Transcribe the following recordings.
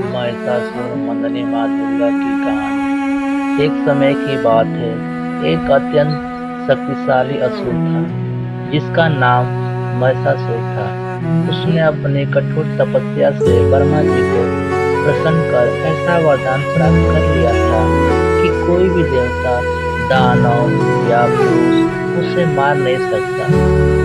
महिषासुर मर्दिनी माँ दुर्गा की कहानी। एक समय की बात है, एक अत्यंत शक्तिशाली असुर था, जिसका नाम महिषासुर था। उसने अपनी कठोर तपस्या से ब्रह्मा जी को प्रसन्न कर ऐसा वरदान प्राप्त कर लिया था कि कोई भी देवता, दानव या पुरुष उसे मार नहीं सकता।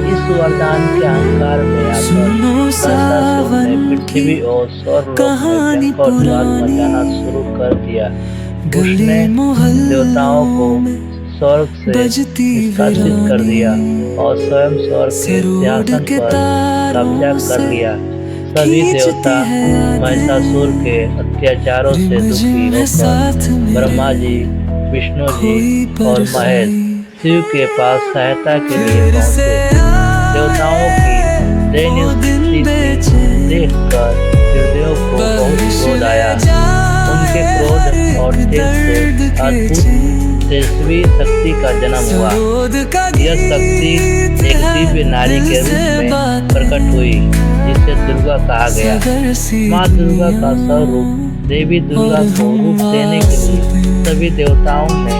इस वरदान के अहंकार में आकर सुनो महिषासुर ने सावन की पृथ्वी और स्वर्गलोक में कहानी भयंकर उत्पात पुरानी, मचाना शुरू कर दिया। उसने गली देवताओं को मोहल्लों में स्वर्ग से बजती निष्कासित कर वीरानी। दिया और स्वयं स्वर्ग के सरोड सिंहासन के पर कब्जा तारों कर से लिया। सभी खींचती देवता है महिषासुर यादें, के अत्याचारों से दुखी रिमझिम है होकर साथ ब्रह्मा मेरे जी, विष्णु जी कोई और महेश परछाई। शिव के पास सहायता के लिए फिर से पहुंचे। देवताओं की आए दयनीय वो दिन स्थिति बेचैन, देखकर हृदयों को बहुत बारिश क्रोध आया। ले उनके जाए क्रोध और तेज से दर्द के अद्भुत चैन। तेजस्वी शक्ति का जन्म हुआ। सरोद का यह शक्ति गीत एक है, दिव्य नारी दिल के से रूप में बात प्रकट हुई, जिसे दुर्गा कहा गया। सबर सी माँ दुर्गा का स्वरूप देवी और दुर्गा को हम रूप देने के लिए वादे। सभी देवताओं ने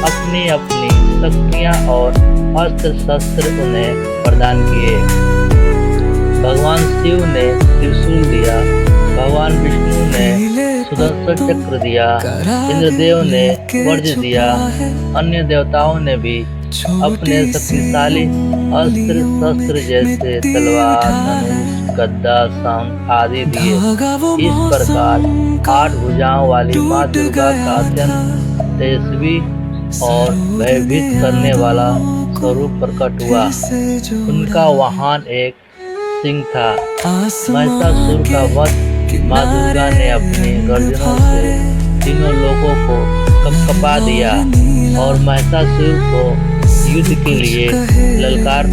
अपनी अपनी शक्तियाँ और अस्त्र शस्त्र उन्हें प्रदान किए। भगवान शिव ने त्रिशूल दिया, भगवान विष्णु ने सुदर्शन चक्र दिया, इंद्रदेव ने वज्र दिया। अन्य देवताओं ने भी अपने शक्तिशाली अस्त्र शस्त्र जैसे तलवार, धनुष, गदा, शंख आदि दिए। इस प्रकार 8 भुजाओं वाली माँ दुर्गा का अत्यंत तेजस्वी और भयभीत करने वाला स्वरूप प्रकट हुआ। उनका वाहन एक सिंह था। महिषासुर का वध माँ दुर्गा ने अपनी गर्जनों से तीनों लोगों को कँपा दिया और महिषासुर को युद्ध के लिए ललकार।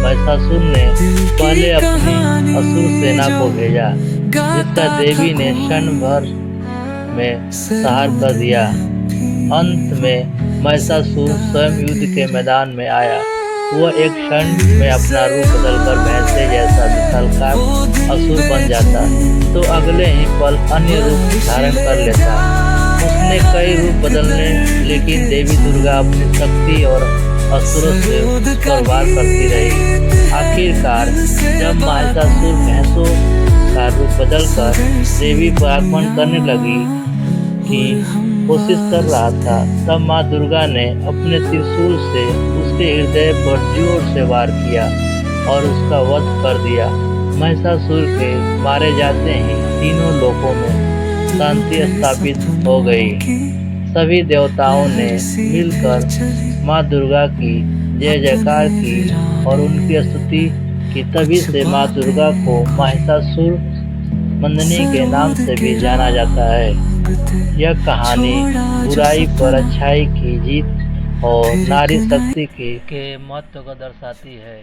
महिषासुर ने पहले अपनी असुर सेना को भेजा, जिसका देवी ने क्षण भर में संहार कर दिया। अंत में महिषासुर स्वयं युद्ध के मैदान में आया। वह एक क्षण में अपना रूप बदलकर भैंसे जैसा विशालकाय असुर बन जाता, तो अगले ही पल अन्य रूप धारण कर लेता। उसने कई रूप बदलने, लेकिन देवी दुर्गा अपनी शक्ति और असुरों से उस पर वार करती रही। आखिरकार जब महिषासुर भैंसों का रूप बदलकर देवी पर आक्रमण करने लगी की कोशिश कर रहा था, तब माँ दुर्गा ने अपने त्रिशूल से उसके हृदय पर जोर से वार किया और उसका वध कर दिया। महिषासुर के मारे जाते ही तीनों लोकों में शांति स्थापित हो गई। सभी देवताओं ने मिलकर माँ दुर्गा की जय जयकार की और उनकी स्तुति की। तभी से माँ दुर्गा को महिषासुर मर्दिनी के नाम से भी जाना जाता है। यह कहानी बुराई पर अच्छाई की जीत और नारी शक्ति के महत्व को दर्शाती है।